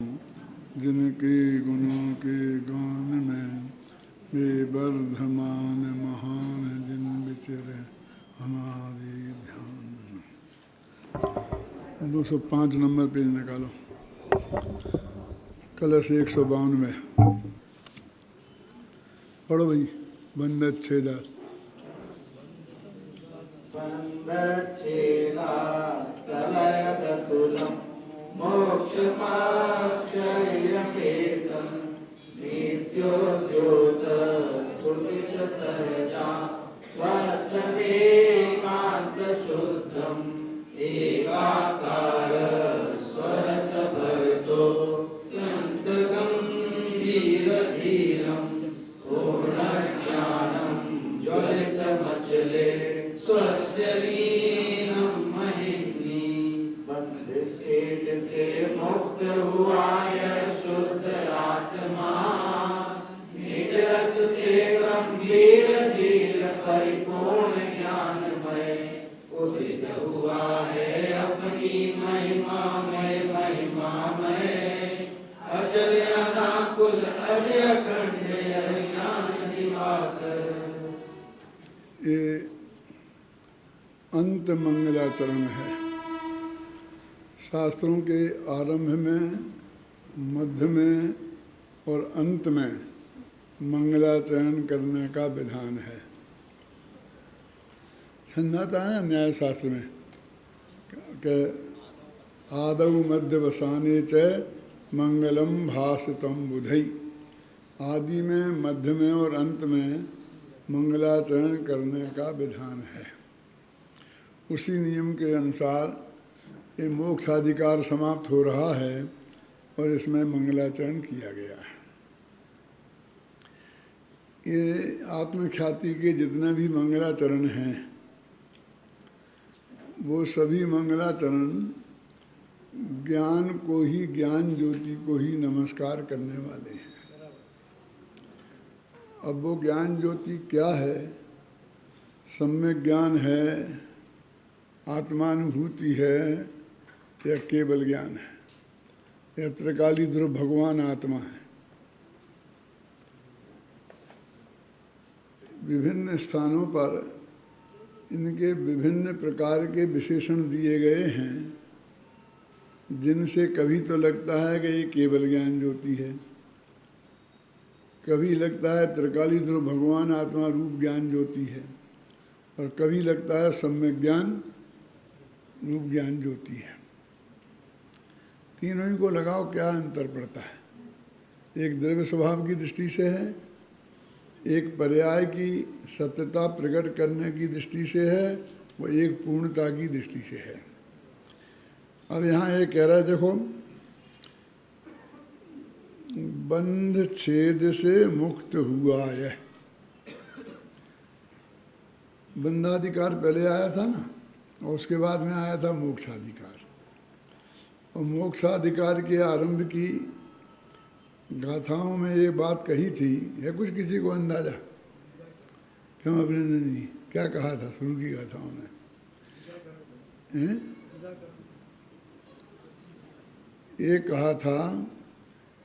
जिनके गुणों के गान में बेवर्धमान महान जिन विचरे हमारे ध्यान में। 205 नंबर पेज निकालो, कलश 152 में पढ़ो भाई। बंदच्छेदा मोक्षमाक्षयपेतम् नित्योद्योत सुकृत सहजा वास्तवेकान्त शुद्धम् एकाकार स्वरसभरतो गम्भीर धीरम् पूर्णज्ञानम् ज्वलितमचले स्वस्य लीनं महिम्नि बंधछेद से मुक्त हुआ यह शुद्ध आत्मा निज रस से गंभीर धीर परिपूर्ण ज्ञानमय उदित हुआ है अपनी महिमा में अचल अनाकुल अजय अखंड ज्ञान दिवाकर। ये अंत मंगलाचरण है। शास्त्रों के आरंभ में, मध्य में और अंत में मंगलाचरण करने का विधान है। समझाता है न्याय शास्त्र में कि आदौ मध्यवसाने च मंगलम भासितम बुधई। आदि में, मध्य में और अंत में मंगलाचरण करने का विधान है। उसी नियम के अनुसार ये मोक्षाधिकार समाप्त हो रहा है और इसमें मंगलाचरण किया गया है। ये आत्मख्याति के जितने भी मंगलाचरण हैं वो सभी मंगलाचरण ज्ञान को ही, ज्ञान ज्योति को ही नमस्कार करने वाले हैं। अब वो ज्ञान ज्योति क्या है? सम्यक ज्ञान है, आत्मानुभूति है या केवल ज्ञान है, या त्रिकाली ध्रुव भगवान आत्मा है। विभिन्न स्थानों पर इनके विभिन्न प्रकार के विशेषण दिए गए हैं, जिनसे कभी तो लगता है कि ये केवल ज्ञान ज्योति है, कभी लगता है त्रिकाली ध्रुव भगवान आत्मा रूप ज्ञान ज्योति है, और कभी लगता है सम्यक ज्ञान रूप ज्ञान ज्योति है। तीनों ही को लगाओ, क्या अंतर पड़ता है? एक द्रव्य स्वभाव की दृष्टि से है, एक पर्याय की सत्यता प्रकट करने की दृष्टि से है, वो एक पूर्णता की दृष्टि से है। अब यहाँ ये कह रहा है, देखो, बंध छेद से मुक्त हुआ है। बंधाधिकार पहले आया था ना, और उसके बाद में आया था मोक्षाधिकार। और मोक्षाधिकार के आरंभ की गाथाओं में ये बात कही थी, है कुछ किसी को अंदाजा? क्यों अभिनंदन जी, क्या कहा था शुरू की गाथाओं में? ये कहा था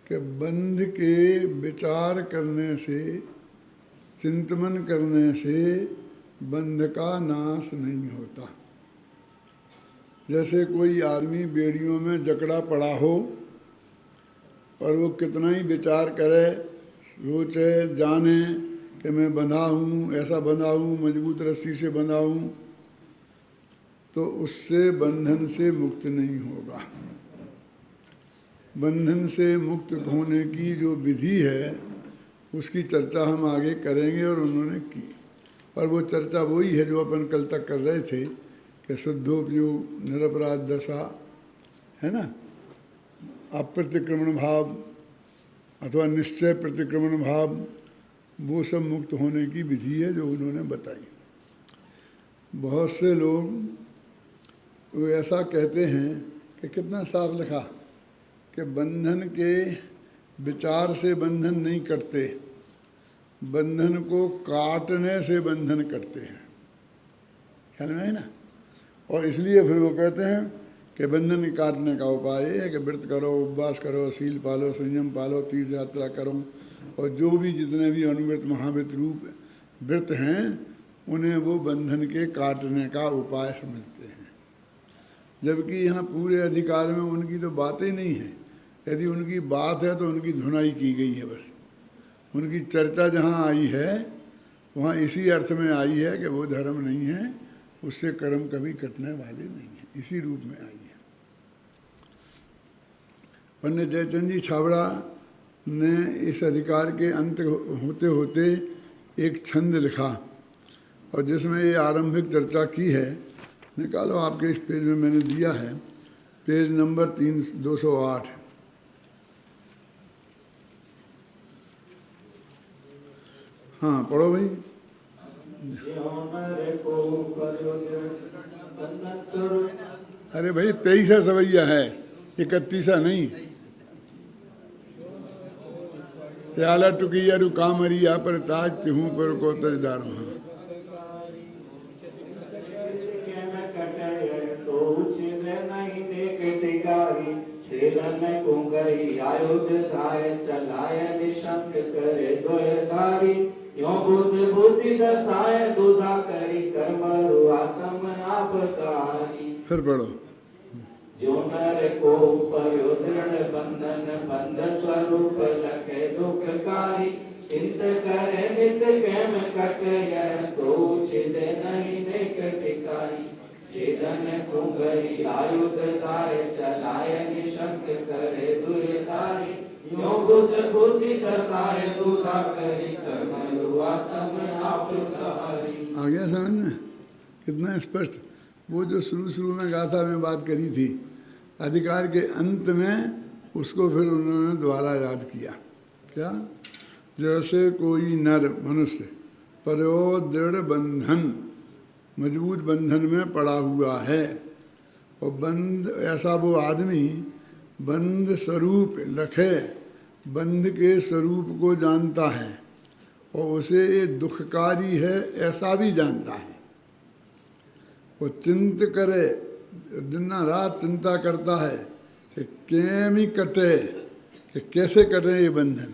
कि बंध के विचार करने से, चिंतन करने से बंध का नाश नहीं होता। जैसे कोई आदमी बेड़ियों में जकड़ा पड़ा हो और वो कितना ही विचार करे, सोचे, जाने कि मैं बंधा हूँ, ऐसा बंधा हूँ, मजबूत रस्सी से बंधा हूँ, तो उससे बंधन से मुक्त नहीं होगा। बंधन से मुक्त होने की जो विधि है उसकी चर्चा हम आगे करेंगे, और उन्होंने की। और वो चर्चा वही है जो अपन कल तक कर रहे थे कि शुद्धोपयोग, निरपराध दशा, है ना, अप्रतिक्रमण भाव अथवा निश्चय प्रतिक्रमण भाव, वो सब मुक्त होने की विधि है जो उन्होंने बताई। बहुत से लोग वो ऐसा कहते हैं कि कितना साफ लिखा कि बंधन के विचार से बंधन नहीं कटते, बंधन को काटने से बंधन कटते हैं। ख्याल में है ना? और इसलिए फिर वो कहते हैं कि बंधन काटने का उपाय है कि व्रत करो, उपवास करो, शील पालो, संयम पालो, तीर्थ यात्रा करो, और जो भी जितने भी अनुव्रत महाव्रत रूप व्रत हैं उन्हें वो बंधन के काटने का उपाय समझते हैं। जबकि यहाँ पूरे अधिकार में उनकी तो बात ही नहीं है। यदि उनकी बात है तो उनकी धुनाई की गई है बस। उनकी चर्चा जहाँ आई है वहाँ इसी अर्थ में आई है कि वो धर्म नहीं है, उससे कर्म कभी कटने वाले नहीं है, इसी रूप में आई है। पंडित जयचंद जी छाबड़ा ने इस अधिकार के अंत होते होते एक छंद लिखा और जिसमें ये आरंभिक चर्चा की है। निकालो, आपके इस पेज में मैंने दिया है, पेज नंबर 208। हाँ पढ़ो भाई। अरे भाई 23 सवैया है, 31 नहीं। याला टुकिया रु कामरिया पर ताज तिहूं पर को तजदार। आयुध धाय चलाय निशंक करे द्वयधारी, यो बुद्ध बुद्धि दसाय दुधा करी कर्म आत्म आपकारी। फिर पढ़ो। जो नर को पयो दृढ़ बंधन बंध स्वरूप लखे दुखकारी, चिंत करे नित कैम कट यह तो छिद नहीं नेक टिकारी। छेदन कुंगई आयुध धाय चलाय निशंक करे दुर्धारी, यो बुद्ध बुद्धि दसाय दुधा करी कर्म आत्म आपकारी। आ गया समझ में? कितना स्पष्ट। वो जो शुरू में गाथा में बात करी थी, अधिकार के अंत में उसको फिर उन्होंने दोबारा याद किया। क्या? जैसे कोई नर मनुष्य परो दृढ़ बंधन, मजबूत बंधन में पड़ा हुआ है, और बंध ऐसा वो आदमी बंध स्वरूप लखे, बंध के स्वरूप को जानता है और उसे ये दुखकारी है ऐसा भी जानता है। वो चिंत करे, दिन रात चिंता करता है कि कैम ही कटे, कि कैसे कटे ये बंधन।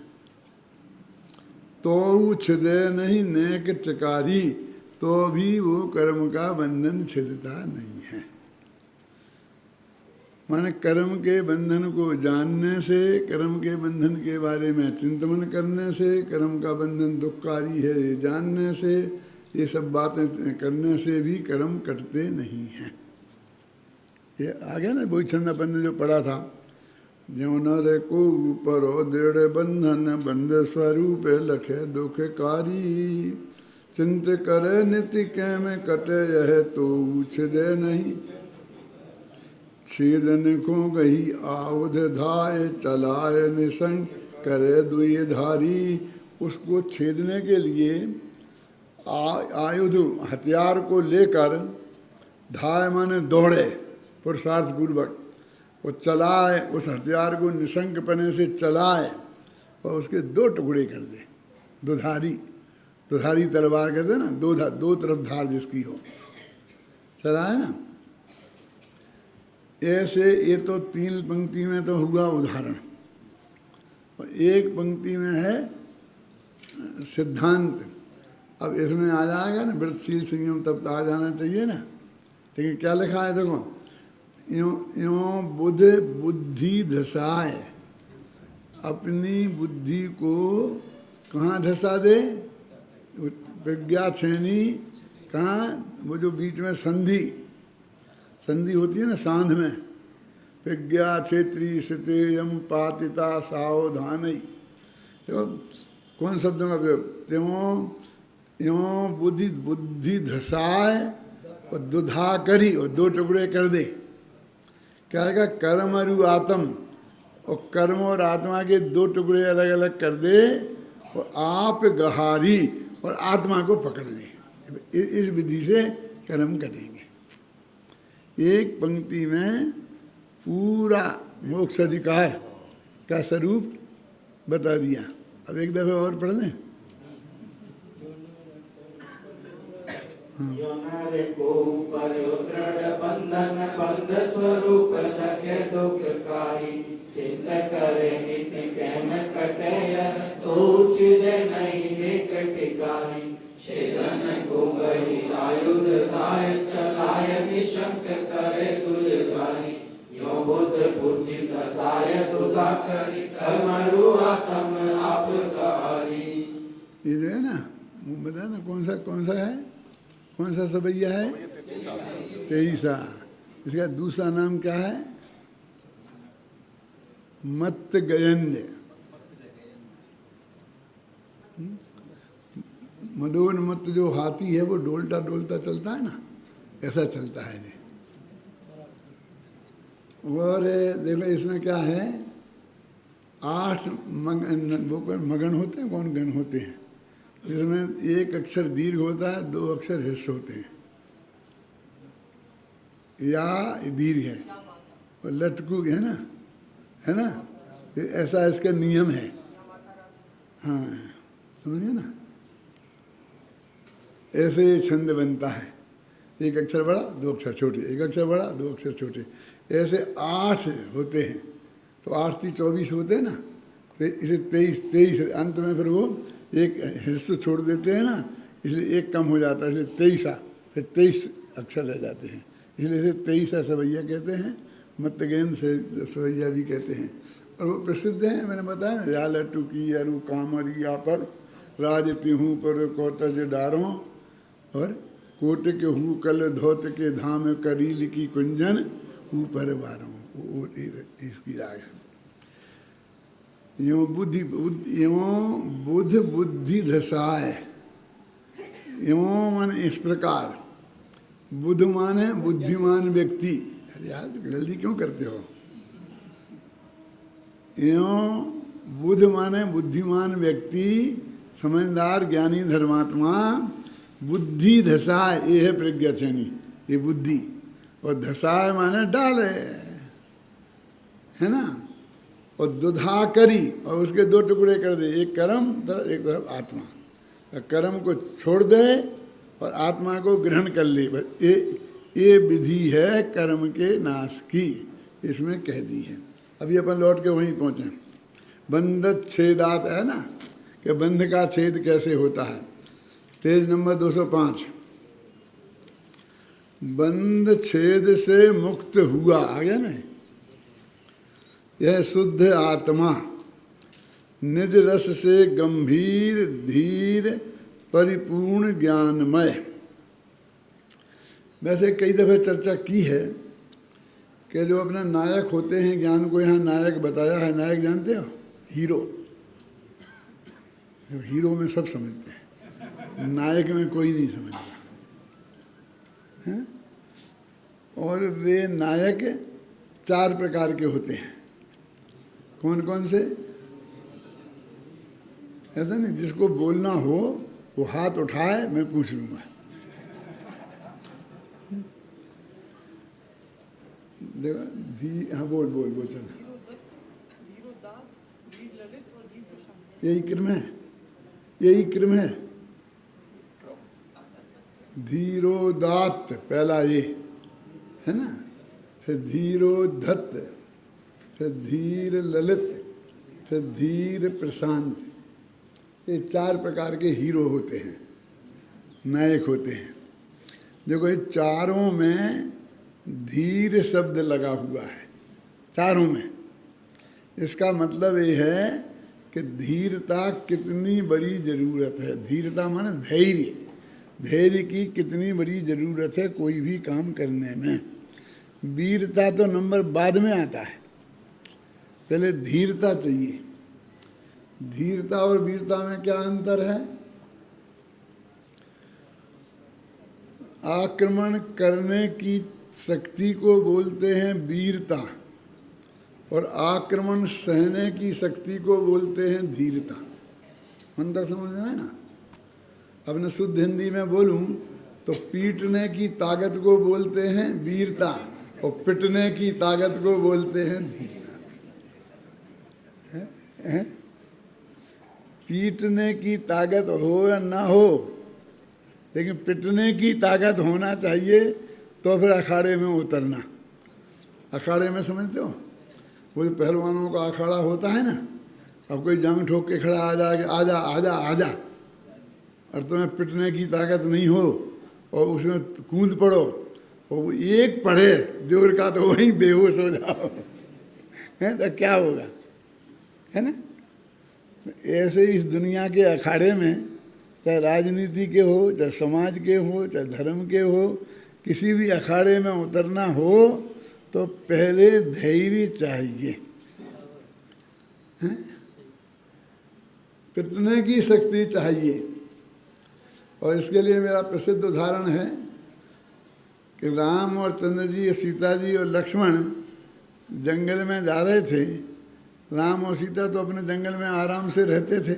तो छिदे नहीं नेक टिकारी, तो भी वो कर्म का बंधन छिदता नहीं है। माने कर्म के बंधन को जानने से, कर्म के बंधन के बारे में चिंतन करने से, कर्म का बंधन दुखकारी है ये जानने से, ये सब बातें करने से भी कर्म कटते नहीं हैं। ये आ गया ना वही छंद अपन ने जो पढ़ा था। ज्यों नर को परो दृढ़ बंधन बंध स्वरूप लखे दुखकारी, चिंत करे निति कैम कटे यह तो छिदे नहीं। छेदन को गही आयुध धाय चलाए निशंक करे दुई धारी। उसको छेदने के लिए आयुध हथियार को लेकर धाय माने दौड़े पुरुषार्थ पूर्वक, वो चलाए, उस हथियार को निशंक पने से चलाए और उसके दो टुकड़े कर दे। दुधारी तलवार कहते हैं ना, दो तरफ धार जिसकी हो, चलाए ना। ऐसे ये तो 3 पंक्ति में तो हुआ उदाहरण, और एक पंक्ति में है सिद्धांत। अब इसमें आ जाएगा ना व्रतशील संयम, तब तो आ जाना चाहिए ना। लेकिन क्या लिखा है देखो, यों बुद्धि धसाए, अपनी बुद्धि को कहाँ धसा दे? प्रज्ञा छेनी कहाँ? वो जो बीच में संधि होती है ना सांध में, प्रज्ञा क्षेत्री श्रुतेयम पातिता सावधानई। देखो कौन शब्दों का प्रयोग? त्यों बुद्धि धसाए और दुधा करी, और 2 टुकड़े कर दे। क्या है? कर्म और आत्म, और कर्म और आत्मा के 2 टुकड़े अलग अलग कर दे, और आप गहारी और आत्मा को पकड़ ले। इस विधि से कर्म करेंगे। एक पंक्ति में पूरा मोक्ष अधिकार का स्वरूप बता दिया। अब एक दफे और पढ़ लें। जो नर को पर दृढ़ बंधन बंध स्वरूप लगे दुखकारी चिंत करे नित्य कैम कटे तो चिद नहीं निक टिकाई शेदन गुंगही आयुध धाय चलाय निशंक करे तुलगारी यो बुद्ध बुद्धि दसाय तुदा करी कर्मरु आत्म आप गवारी। ये जो है ना वो बता ना कौन सा है, कौन सा सवैया है? तेईसा। इसका दूसरा नाम क्या है? मत गयंद। मदोन्मत्त जो हाथी है वो डोलता डोलता चलता है ना, ऐसा चलता है ये। और देखो इसमें क्या है, 8 मगन होते हैं, कौन गण होते हैं, जिसमें एक अक्षर दीर्घ होता है, 2 अक्षर ह्रस्व होते हैं। या दीर्घ है और लटकू है ना, ऐसा इसका नियम है। हाँ समझिए ना, ऐसे ये छंद बनता है, एक अक्षर बड़ा 2 अक्षर छोटे, एक अक्षर बड़ा 2 अक्षर छोटे, ऐसे 8 होते हैं। तो 8 × 24 होते हैं ना, तो इसे 23 अंत में फिर वो एक हिस्सा छोड़ देते हैं ना, इसलिए एक कम हो जाता है, इसलिए 23 फिर 23 अक्षर रह जाते हैं, इसलिए इसे 23 सवैया कहते हैं। मतगेंद से सवैया भी कहते हैं। और वो प्रसिद्ध हैं, मैंने बताया ना, या लट्टू की अरु कामरिया पर राज तिहूँ पर कोतज डारों और कोट के हूँ कल धोत के धाम करील की कुंजन ऊपर वारों, वो इसकी राग है। यो बुद्ध बुद्धि धसाए, यो माने इस प्रकार, बुद्ध माने बुद्धिमान व्यक्ति। अरे यार जल्दी क्यों करते हो? यो बुद्ध माने बुद्धिमान व्यक्ति, समझदार ज्ञानी धर्मात्मा। बुद्धि धसाए, ये है प्रज्ञा चैनी, ये बुद्धि। और धसाए माने डाले, है ना। और दुधा करी, और उसके 2 टुकड़े कर दे, एक कर्म एक तरफ आत्मा। तो कर्म को छोड़ दे और आत्मा को ग्रहण कर ले, बस ये विधि है कर्म के नाश की, इसमें कह दी है। अभी अपन लौट के वहीं पहुँचे। बंध छेदात है ना, कि बंध का छेद कैसे होता है। Page number 205। बंध छेद से मुक्त हुआ, आ गया ना, यह शुद्ध आत्मा निज रस से गंभीर धीर परिपूर्ण ज्ञानमय। वैसे कई दफ़े चर्चा की है कि जो अपना नायक होते हैं, ज्ञान को यहाँ नायक बताया है। नायक जानते हो? हीरो। हीरो में सब समझते हैं, नायक में कोई नहीं समझता है। और वे नायक 4 प्रकार के होते हैं। कौन कौन से? ऐसा नहीं, जिसको बोलना हो वो हाथ उठाए, मैं पूछ लूँगा। देखो हाँ, बोल चल। यही क्रम है। धीरोदात्त पहला ये है ना, फिर धीरोधत्त, फिर धीर ललित, फिर धीर प्रशांत। ये 4 प्रकार के हीरो होते हैं, नायक होते हैं। देखो ये चारों में धीर शब्द लगा हुआ है, चारों में। इसका मतलब ये है कि धीरता कितनी बड़ी ज़रूरत है। धीरता माने धैर्य, धैर्य की कितनी बड़ी ज़रूरत है कोई भी काम करने में। वीरता तो नंबर बाद में आता है, पहले धीरता चाहिए। धीरता और वीरता में क्या अंतर है? आक्रमण करने की शक्ति को बोलते हैं वीरता, और आक्रमण सहने की शक्ति को बोलते हैं धीरता। अंतर समझ में है ना? अब मैं शुद्ध हिंदी में बोलूं तो पीटने की ताकत को बोलते हैं वीरता, और पिटने की ताकत को बोलते हैं धीरता। है? पीटने की ताकत हो या ना हो, लेकिन पिटने की ताकत होना चाहिए तो फिर अखाड़े में उतरना। अखाड़े में समझते हो, वो जो पहलवानों का अखाड़ा होता है ना, अब कोई जांग ठोक के खड़ा आ जाए कि आजा आजा आजा, और तुम्हें पिटने की ताकत नहीं हो और उसमें कूद पड़ो और वो एक पढ़े जोर का तो वहीं बेहोश हो जाओ, है तो क्या होगा, है ना। ऐसे इस दुनिया के अखाड़े में, चाहे राजनीति के हो, चाहे समाज के हो, चाहे धर्म के हो, किसी भी अखाड़े में उतरना हो तो पहले धैर्य चाहिए, पिटने की शक्ति चाहिए। और इसके लिए मेरा प्रसिद्ध उदाहरण है कि राम और चंद्र जी, सीता जी और लक्ष्मण जंगल में जा रहे थे। राम और सीता तो अपने जंगल में आराम से रहते थे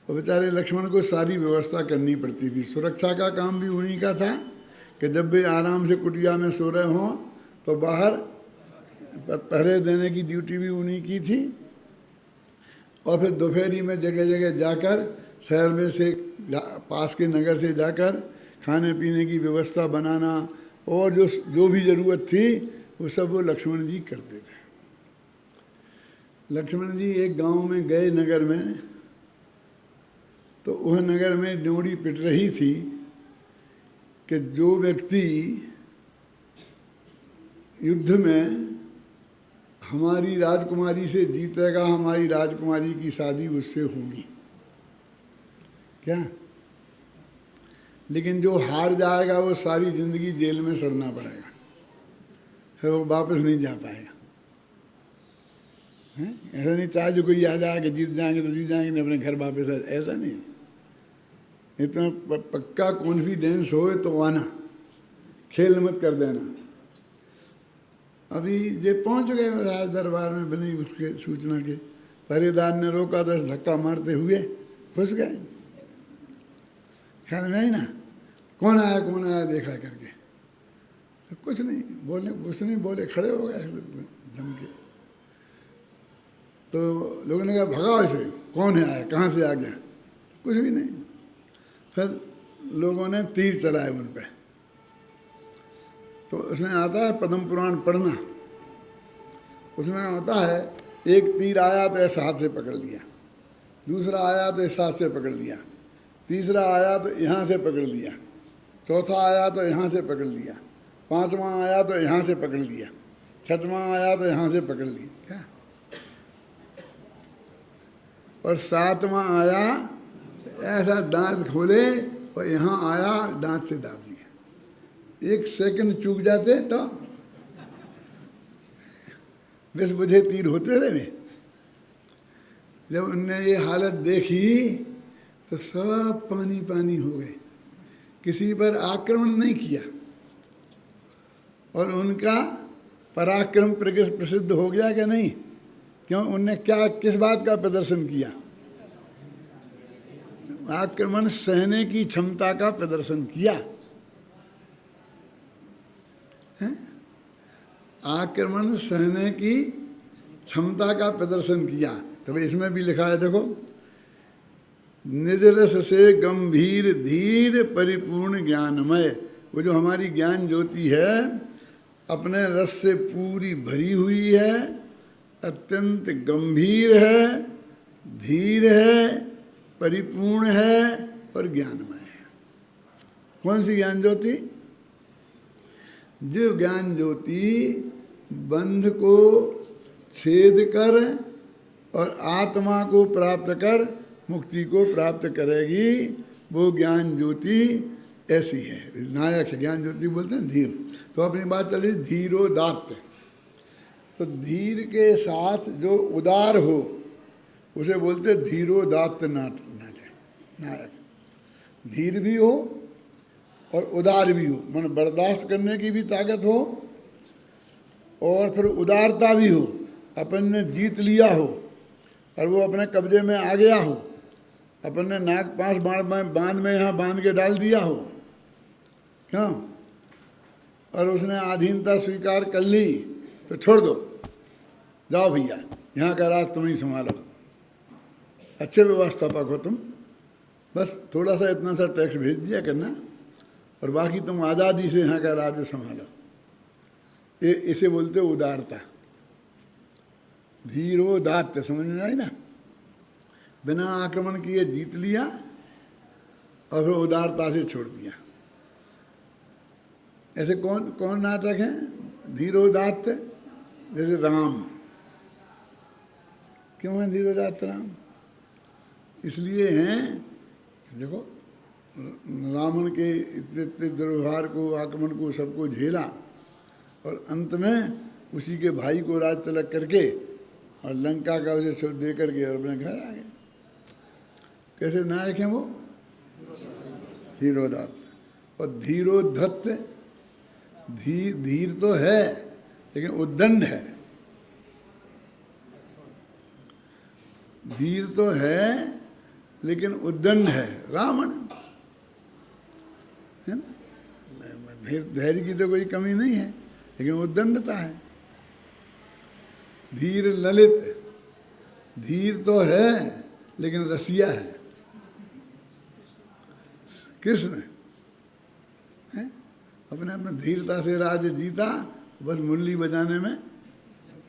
और बेचारे लक्ष्मण को सारी व्यवस्था करनी पड़ती थी। सुरक्षा का काम भी उन्हीं का था कि जब भी आराम से कुटिया में सो रहे हों तो बाहर पहरे देने की ड्यूटी भी उन्हीं की थी। और फिर दोपहरी में जगह जगह जाकर, शहर में से पास के नगर से जाकर खाने पीने की व्यवस्था बनाना और जो भी ज़रूरत थी वो सब वो लक्ष्मण जी करते थे। लक्ष्मण जी एक गांव में गए नगर में, तो वह नगर में ड्योढ़ी पिट रही थी कि जो व्यक्ति युद्ध में हमारी राजकुमारी से जीतेगा, हमारी राजकुमारी की शादी उससे होगी क्या, लेकिन जो हार जाएगा वो सारी जिंदगी जेल में सड़ना पड़ेगा, फिर वो वापस नहीं जा पाएगा। ऐसा नहीं चाहे जो कोई आ जाए कि जीत जाएंगे तो जीत जाएंगे, नहीं अपने घर वापस आ, ऐसा नहीं। इतना पक्का कॉन्फिडेंस हो तो आना, खेल मत कर देना। अभी ये पहुंच गए राज दरबार में, बनी उसके सूचना के, पहरेदार ने रोका तो धक्का मारते हुए घुस गए। ख्याल में आई ना, कौन आया देखा करके, तो कुछ नहीं बोले, खड़े हो गए जम के। तो लोगों ने कहा भगाओ इसे, कौन है आया, कहाँ से आ गया, कुछ भी नहीं। फिर लोगों ने तीर चलाए उन पे। तो उसमें आता है पद्म पुराण पढ़ना, उसमें होता है एक तीर आया तो ऐसा हाथ से पकड़ लिया, दूसरा आया तो इस हाथ से पकड़ लिया, तीसरा आया तो यहाँ से पकड़ लिया, चौथा आया तो यहाँ से पकड़ लिया, पांचवा आया तो यहाँ से पकड़ लिया, छठवां आया तो यहाँ से पकड़ लिया क्या, और सातवां आया ऐसा दांत खोले और यहाँ आया दांत से दाब लिया। एक सेकंड चूक जाते तो बस मुझे तीर होते थे। जब उनने ये हालत देखी तो सब पानी पानी हो गए, किसी पर आक्रमण नहीं किया और उनका पराक्रम प्रसिद्ध हो गया कि नहीं। क्यों, उनने क्या किस बात का प्रदर्शन किया, आक्रमण सहने की क्षमता का प्रदर्शन किया है? आक्रमण सहने की क्षमता का प्रदर्शन किया। तो भाई इसमें भी लिखा है, देखो, निज रस से गंभीर धीर परिपूर्ण ज्ञानमय। वो जो हमारी ज्ञान ज्योति है अपने रस से पूरी भरी हुई है, अत्यंत गंभीर है, धीर है, परिपूर्ण है और ज्ञानमय है। कौन सी ज्ञान ज्योति? जो ज्ञान ज्योति बंध को छेद कर और आत्मा को प्राप्त कर मुक्ति को प्राप्त करेगी, वो ज्ञान ज्योति ऐसी है, नायक है। ज्ञान ज्योति बोलते हैं धीर। तो अपनी बात चली धीरोदात्त। तो धीर के साथ जो उदार हो उसे बोलते धीरोदात्त नायक। धीर भी हो और उदार भी हो, मन बर्दाश्त करने की भी ताकत हो और फिर उदारता भी हो, अपन ने जीत लिया हो और वो अपने कब्जे में आ गया हो, अपन ने नाक पांच बांध में यहाँ बांध के डाल दिया हो, क्यों, और उसने आधीनता स्वीकार कर ली तो छोड़ दो, जाओ भैया यहाँ का राज तुम ही संभालो, अच्छे व्यवस्थापक हो तुम, बस थोड़ा सा इतना सा टैक्स भेज दिया करना और बाकी तुम आज़ादी से यहाँ का राज्य संभालो। ये इसे बोलते हो उदारता। धीरोदात्त, समझ में आई ना? बिना आक्रमण किए जीत लिया और फिर उदारता से छोड़ दिया। ऐसे कौन कौन नाटक हैं धीरोदात्त? जैसे राम। क्यों है धीरोदात्त राम? इसलिए हैं, देखो रावण के इतने दुर्व्यवहार को, आक्रमण को, सबको झेला और अंत में उसी के भाई को राज तिलक करके और लंका का उसे छोड़ दे करके और अपने घर आ गए। कैसे नायक हैं वो? धीरोदात्त। और धीरोधत्त, धीर तो है लेकिन उद्दंड है। धीर तो है लेकिन उद्दंड है रावण, है ना? धैर्य की तो कोई कमी नहीं है लेकिन उद्दंडता है। धीर ललित, धीर तो है लेकिन रसिया है। कृष्ण है, अपने अपने धीरता से राज्य जीता, बस मुरली बजाने में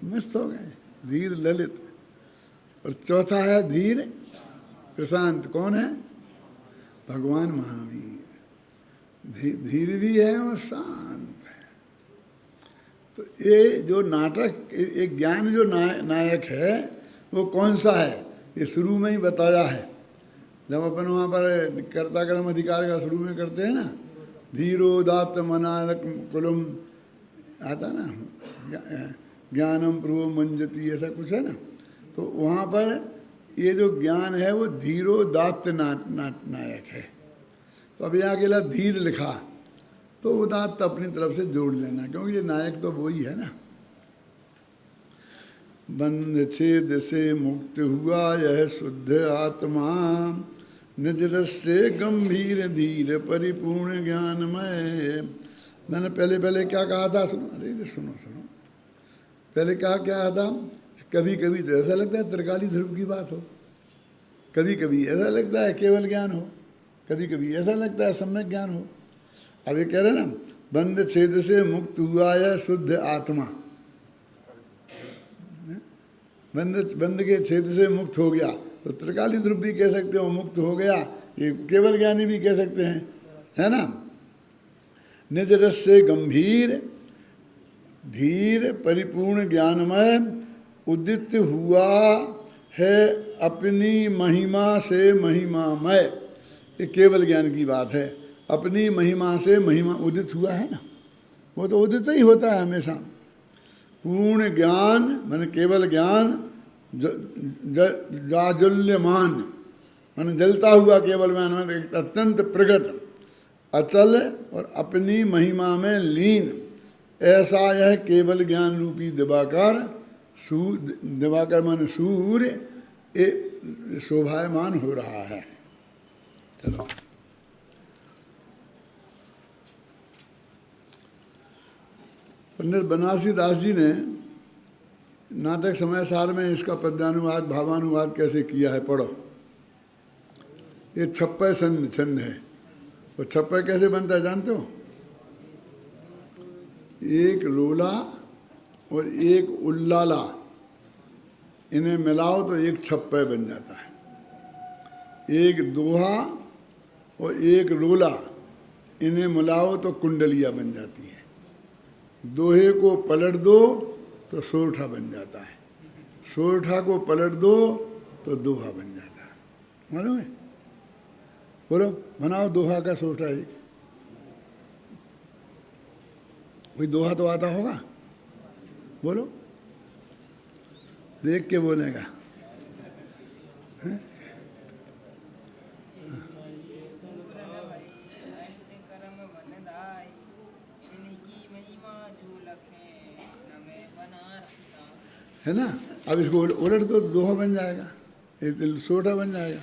मस्त हो गए। धीर ललित। और चौथा है धीर प्रशांत। कौन है? भगवान महावीर। धीर भी है और शांत है। तो ये जो नाटक, एक ज्ञान जो नायक है वो कौन सा है, ये शुरू में ही बताया है। जब अपन वहाँ पर कर्ता कर्म अधिकार का शुरू में करते हैं ना, धीरोदात्त मनालक कुलम आता ना, ज्ञानम प्रो मंजती, ऐसा कुछ है ना। तो वहाँ पर ये जो ज्ञान है वो धीरोदात्त नायक है। तो अब यहाँ अकेला धीर लिखा तो उदात्त अपनी तरफ से जोड़ लेना, क्योंकि ये नायक तो वो ही है ना। बंध छेद से मुक्त हुआ यह शुद्ध आत्मा, निज रस से गंभीर धीर परिपूर्ण ज्ञानमय। मैंने पहले क्या कहा था? सुनो, अरे सुनो। पहले क्या था? कभी कभी तो ऐसा लगता है त्रिकाली ध्रुव की बात हो, कभी कभी ऐसा लगता है केवल ज्ञान हो, कभी कभी ऐसा लगता है सम्यक ज्ञान हो। अब ये कह रहे ना, बंध छेद से मुक्त हुआ यह शुद्ध आत्मा। बंध के छेद से मुक्त हो गया तो त्रिकाली ध्रुव भी कह सकते हो, मुक्त हो गया, ये केवल ज्ञानी भी कह सकते हैं, है ना। निज रस से गंभीर धीर परिपूर्ण ज्ञानमय, उदित हुआ है अपनी महिमा से महिमामय। ये केवल ज्ञान की बात है। अपनी महिमा से महिमा उदित हुआ है ना, वो तो उदित ही होता है हमेशा। पूर्ण ज्ञान माने केवल ज्ञान, जाजुल्यमान माने जलता हुआ केवल ज्ञान, अत्यंत प्रकट, अचल और अपनी महिमा में लीन, ऐसा यह केवल ज्ञान रूपी दिवाकर, दिवाकर माने सूर्य, शोभायमान हो रहा है। चलो पंडित बनारसी दास जी ने नाटक समय सार में इसका पद्यानुवाद भावानुवाद कैसे किया है, पढ़ो। ये छप्पय छंद है। वो छप्पय कैसे बनता है जानते हो? एक लोला और एक उल्लाला, इन्हें मिलाओ तो एक छप्पय बन जाता है। एक दोहा और एक लोला, इन्हें मिलाओ तो कुंडलिया बन जाती है। दोहे को पलट दो तो सोरठा बन जाता है, सोरठा को पलट दो तो दोहा बन जाता है। मालूम है? बोलो, बनाओ दोहा का सोरठा एक। कोई दोहा तो आता होगा, बोलो, देख के बोलेगा। है ना। अब इसको उलट दो तो दोहा बन जाएगा, एक सोटा बन जाएगा।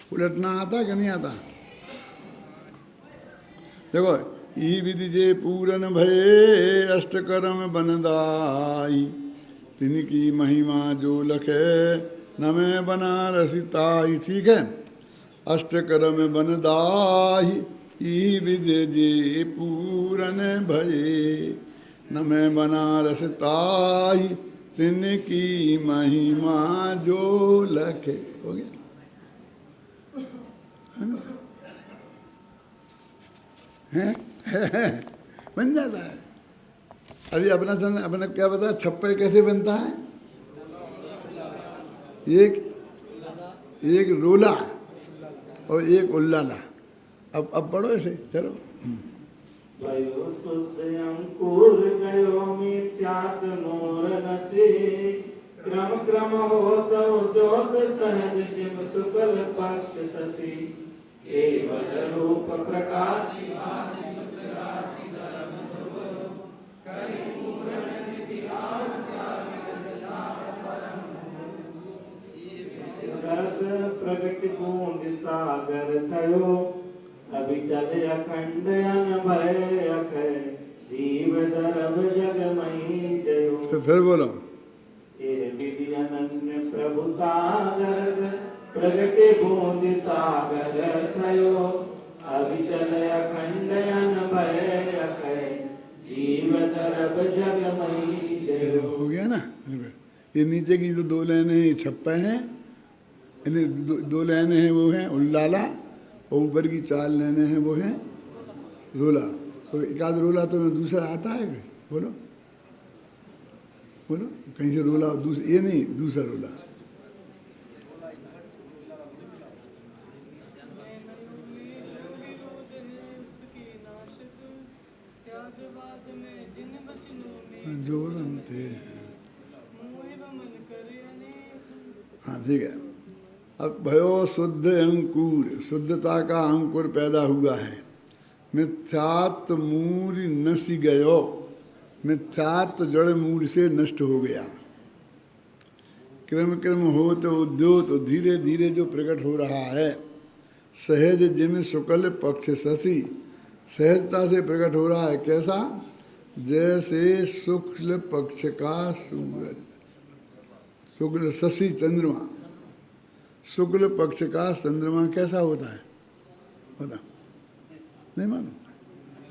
उलटना आता कि नहीं आता? देखो, ई विधि जे पूरन भये अष्टकर्म बनदाई, तिनकी महिमा जो लखे न मैं बनारसी ताई। ठीक है। अष्टकर में बनदाही ई विदे जे पूरन भये, न मैं बनारस ताही तिनकी महिमा जो लखे। हो गया है? बन जाता है। अभी अपना क्या बता, छप्पर कैसे बनता है? एक रोला और एक उल्लाला। अब पढ़ो ऐसे, चलो। भयो शुद्ध अंकुर गयो मिथ्यात मोर नसे, क्रम क्रम होत उद्योग सहज जिम शुक्ल पक्ष शशि, केवल रूप प्रकाशी भासि शुक्ल राशि धर्म ध्रुव, करि पूरण निधि आव त्याग लाभ परम प्रगट बूंद सागर थयो, अभिचल अखंड अनभय अखय, जीव दरब जगमयी जयो। फिर बोलो। ये विधि अनन्य प्रभुता गर्ग, प्रगटे बूंद सागर थयो, अभिचल अखंड अनभय अखय, जीव दरब जगमयी जयो। हो गया ना? ये नीचे की जो दो लाइनें हैं छप्पा हैं, इन्हें दो लाइनें हैं वो हैं उल्लाला, और ऊपर की चार लाइनें हैं वो हैं रोला। तो एक आध रोला तो दूसरा आता है भाई, बोलो बोलो, कहीं से रोला दूसरा, ये नहीं दूसरा रोला। जोरन थे। हाँ ठीक है। अब भयो शुद्ध अंकुर, शुद्धता का अंकुर पैदा हुआ है। मिथ्यात्व मूल नसी गयो, मिथ्यात्व जड़ मूल से नष्ट हो गया। क्रम क्रम हो तो उद्योत, तो धीरे धीरे जो प्रकट हो रहा है। सहज जिम शुक्ल पक्ष शशि, सहजता से प्रकट हो रहा है। कैसा? जैसे शुक्ल पक्ष का सूरज, शुक्ल शशि चंद्रमा, शुक्ल पक्ष का चंद्रमा कैसा होता है? बता, नहीं मालूम?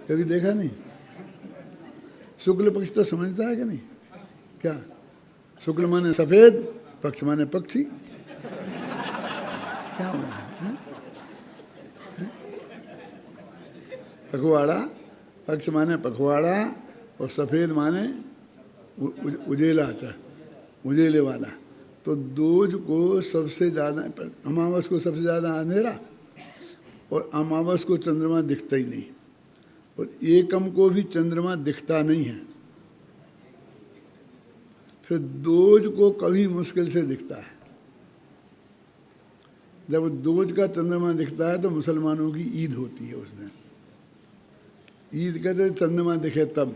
कभी देखा नहीं? शुक्ल पक्ष तो समझता है कि नहीं? क्या शुक्ल माने सफेद, पक्ष माने पक्षी, क्या होना है? पखवाड़ा, पक्ष माने पखवाड़ा, और सफेद माने उजेला, उजेले वाला। तो दोज को सबसे ज़्यादा, अमावस को सबसे ज़्यादा अंधेरा, और अमावस को चंद्रमा दिखता ही नहीं, और एकम को भी चंद्रमा दिखता नहीं है। फिर दोज को कभी मुश्किल से दिखता है। जब दोज का चंद्रमा दिखता है तो मुसलमानों की ईद होती है उस दिन। ईद कहते चंद्रमा दिखे तब।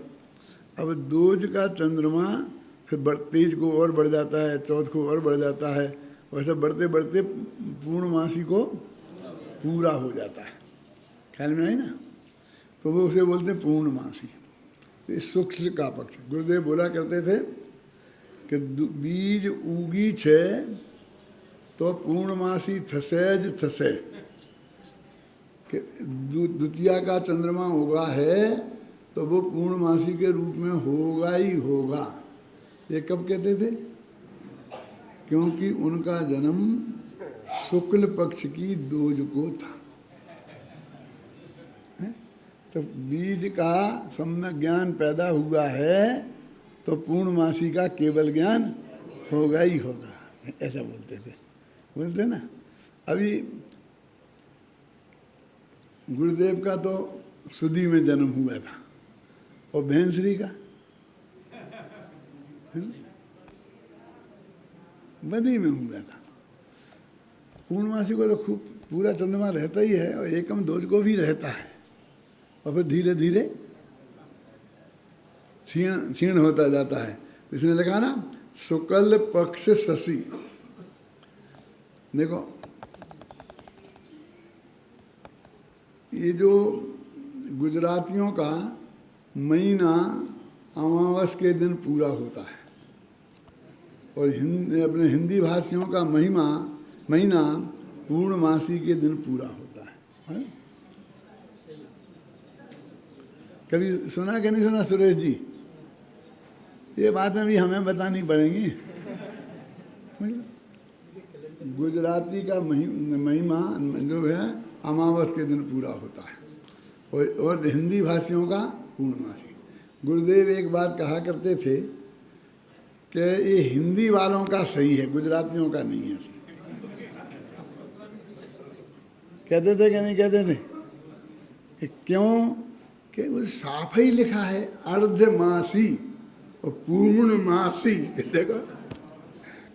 अब दोज का चंद्रमा फिर तेज को और बढ़ जाता है, चौथ को और बढ़ जाता है, वैसे बढ़ते बढ़ते पूर्णमासी को पूरा हो जाता है। ख्याल में आई ना? तो वो उसे बोलते हैं पूर्णमासी। तो इस सूक्ष्म का पक्ष गुरुदेव बोला करते थे कि बीज उगी छे तो पूर्णमासी थसेज थसे, कि द्वितीया का चंद्रमा उगा है तो वो पूर्णमासी के रूप में होगा ही होगा। ये कब कहते थे? क्योंकि उनका जन्म शुक्ल पक्ष की दोज को था। तो बीज का सम्यक ज्ञान पैदा हुआ है तो पूर्णमासी का केवल ज्ञान होगा ही होगा, ऐसा बोलते थे। बोलते ना? अभी गुरुदेव का तो सुदी में जन्म हुआ था, और भैंसरी का बदी में हुआ था। पूर्णमासी को तो खूब पूरा चंद्रमा रहता ही है, और एकम दोज को भी रहता है, और फिर धीरे धीरे क्षीण होता जाता है। इसमें लिखा ना शुक्ल पक्ष शशि। देखो ये जो गुजरातियों का महीना अमावस के दिन पूरा होता है, और अपने हिंदी भाषियों का महीना पूर्णमासी के दिन पूरा होता है? कभी सुना कि नहीं सुना सुरेश जी? ये बातें भी हमें बतानी पड़ेंगी। गुजराती का महिमा जो है अमावस के दिन पूरा होता है, और हिंदी भाषियों का पूर्णमासी। गुरुदेव एक बात कहा करते थे कि ये हिंदी वालों का सही है, गुजरातियों का नहीं है। कहते थे कि नहीं कहते थे? कि क्यों? कि वो साफ ही लिखा है अर्धमासी और पूर्णमासी। देखो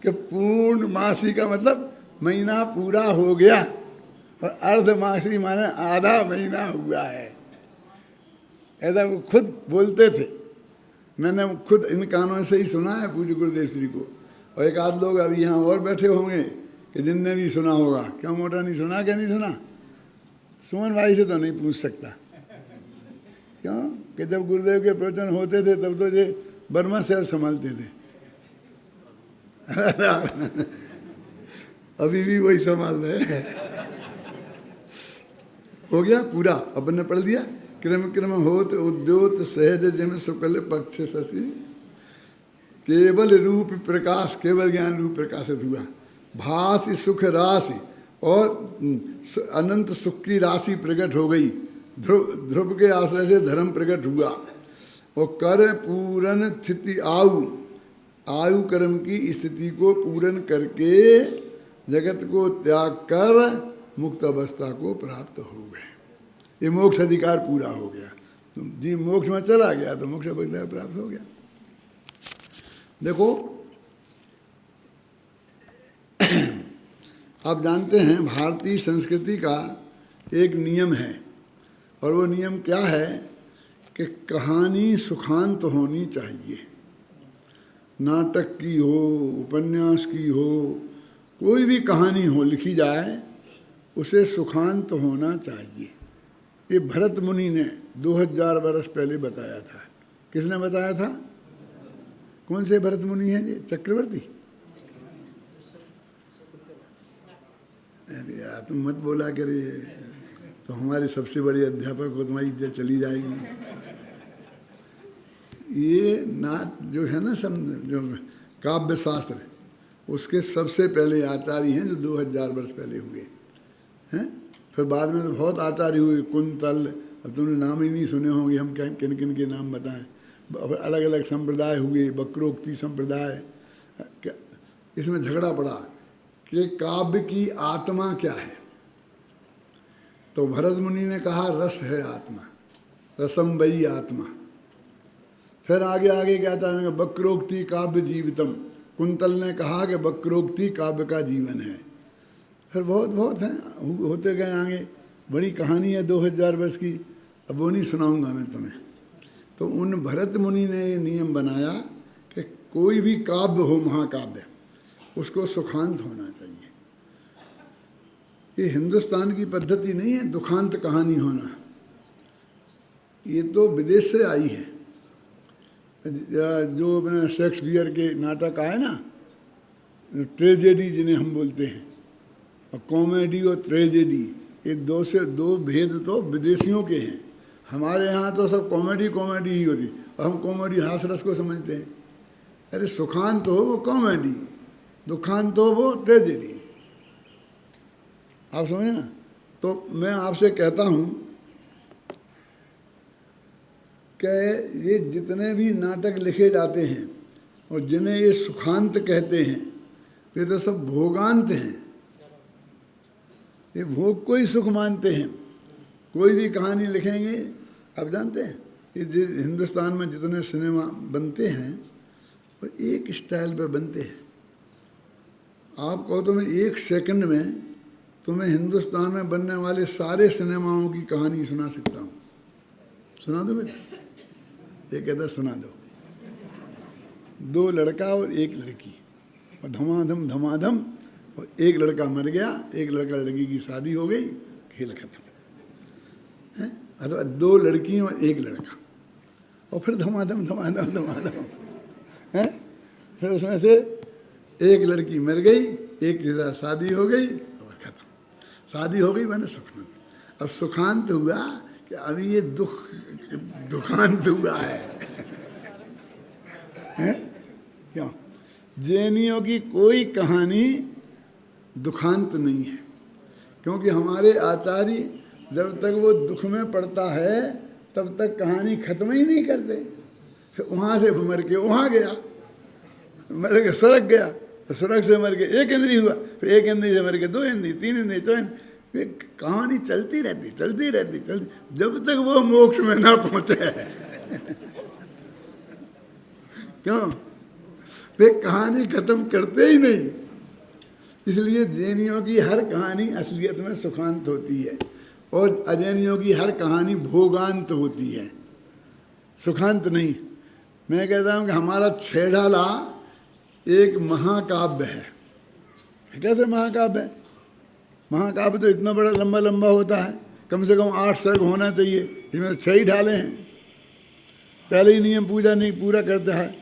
कि पूर्णमासी का मतलब महीना पूरा हो गया, और अर्धमासी माने आधा महीना हुआ है। ऐसा वो खुद बोलते थे, मैंने खुद इन कानों से ही सुना है पूज्य गुरुदेव श्री को। और एक आध लोग अभी यहाँ और बैठे होंगे कि जिनने भी सुना होगा। क्यों मोटा नहीं सुना? क्या नहीं सुना? सुमन भाई से तो नहीं पूछ सकता। क्यों? कि जब गुरुदेव के प्रवचन होते थे तब तो ये बर्मा शहर संभालते थे। अभी भी वही संभाल रहे हैं। हो गया पूरा, अपन ने पढ़ दिया। क्रम क्रम होत उद्योत सहज जिम शुक्ल पक्ष शशि, केवल रूप प्रकाश, केवल ज्ञान रूप प्रकाशित हुआ। भास सुख राशि, और अनंत सुख की राशि प्रकट हो गई। ध्रुव के आश्रय से धर्म प्रकट हुआ। और कर पूरन स्थिति आयु कर्म की स्थिति को पूर्ण करके जगत को त्याग कर मुक्त अवस्था को प्राप्त हो गए। ये मोक्ष अधिकार पूरा हो गया। तो जी मोक्ष में चला गया तो मोक्ष अधिकार प्राप्त हो गया। देखो आप जानते हैं भारतीय संस्कृति का एक नियम है, और वो नियम क्या है कि कहानी सुखांत होनी चाहिए। नाटक की हो, उपन्यास की हो, कोई भी कहानी हो लिखी जाए, उसे सुखांत होना चाहिए। ये भरत मुनि ने 2000 वर्ष पहले बताया था। किसने बताया था? कौन से भरत मुनि हैं ये? चक्रवर्ती? अरे यार तुम मत बोला करिए, तो हमारे सबसे बड़े अध्यापक को तुम्हारी इज्जत चली जाएगी। ये नाट जो है ना, सब जो काव्य शास्त्र, उसके सबसे पहले आचार्य हैं जो 2000 वर्ष पहले हुए हैं। फिर बाद में तो बहुत आचार्य हुए, कुंतल, अब तुमने नाम ही नहीं सुने होंगे, हम किन किन के नाम बताएं। अलग अलग संप्रदाय हुए, वक्रोक्ति संप्रदाय। इसमें झगड़ा पड़ा कि काव्य की आत्मा क्या है। तो भरत मुनि ने कहा रस है आत्मा, रसम वही आत्मा। फिर आगे आगे क्या था? वक्रोक्ति काव्य जीवितम। कुंतल ने कहा कि वक्रोक्ति काव्य का जीवन है। फिर बहुत बहुत हैं, होते गए आगे। बड़ी कहानी है 2000 वर्ष की, अब वो नहीं सुनाऊंगा मैं तुम्हें। तो उन भरत मुनि ने ये नियम बनाया कि कोई भी काव्य हो, महाकाव्य, उसको सुखांत होना चाहिए। ये हिंदुस्तान की पद्धति नहीं है दुखांत कहानी होना, ये तो विदेश से आई है। जो अपने शेक्सपियर के नाटक आए ना, ट्रेजेडी जिन्हें हम बोलते हैं, और कॉमेडी और ट्रेजेडी, ये दो भेद तो विदेशियों के हैं। हमारे यहाँ तो सब कॉमेडी कॉमेडी ही होती, और हम कॉमेडी हास रस को समझते हैं। अरे सुखांत हो वो कॉमेडी, दुखांत हो वो ट्रेजेडी। आप समझे ना? तो मैं आपसे कहता हूँ कि ये जितने भी नाटक लिखे जाते हैं और जिन्हें ये सुखांत कहते हैं, ये तो सब भोगांत हैं। ये भोग को ही सुख मानते हैं। कोई भी कहानी लिखेंगे, आप जानते हैं ये हिंदुस्तान में जितने सिनेमा बनते हैं वो एक स्टाइल पे बनते हैं। आप कहो तो मैं 1 सेकंड में तुम्हें हिंदुस्तान में बनने वाले सारे सिनेमाओं की कहानी सुना सकता हूँ। सुना दो बेटा? ये कहता सुना दो। 2 लड़का और 1 लड़की, और धमाधम धमाधम, और एक लड़का मर गया, एक लड़का लड़की की शादी हो गई, खेल खत्म है। अथवा 2 लड़की और 1 लड़का, और फिर धमाधम धमाधम धमाधम है। फिर उसमें से 1 लड़की मर गई, एक के साथ शादी हो गई, और खत्म। शादी हो गई मैंने सुखांत। अब सुखांत हुआ कि अभी ये दुखांत हुआ है, क्यों? जैनियों की कोई कहानी दुखांत नहीं है, क्योंकि हमारे आचार्य जब तक वो दुख में पड़ता है तब तक कहानी खत्म ही नहीं करते। फिर वहाँ से मर के वहाँ गया, मर के स्वर्ग गया, तो स्वर्ग से मर के एक इंद्री हुआ, फिर एक इंद्री से मर के 2 इंद्री, 3 इंद्री, 4 इंद्री, कहानी चलती रहती जब तक वो मोक्ष में ना पहुंचे। क्यों? वे कहानी खत्म करते ही नहीं। इसलिए जैनियों की हर कहानी असलियत में सुखांत होती है और अजैनियों की हर कहानी भोगांत होती है, सुखांत नहीं। मैं कहता हूँ कि हमारा छेड़ाला एक महाकाव्य है। कैसे महाकाव्य है? महाकाव्य तो इतना बड़ा लंबा लंबा होता है, कम से कम 8 सर्ग होना चाहिए, इसमें 6 ही ढाले हैं। पहले ही नियम पूजा नहीं पूरा करता है।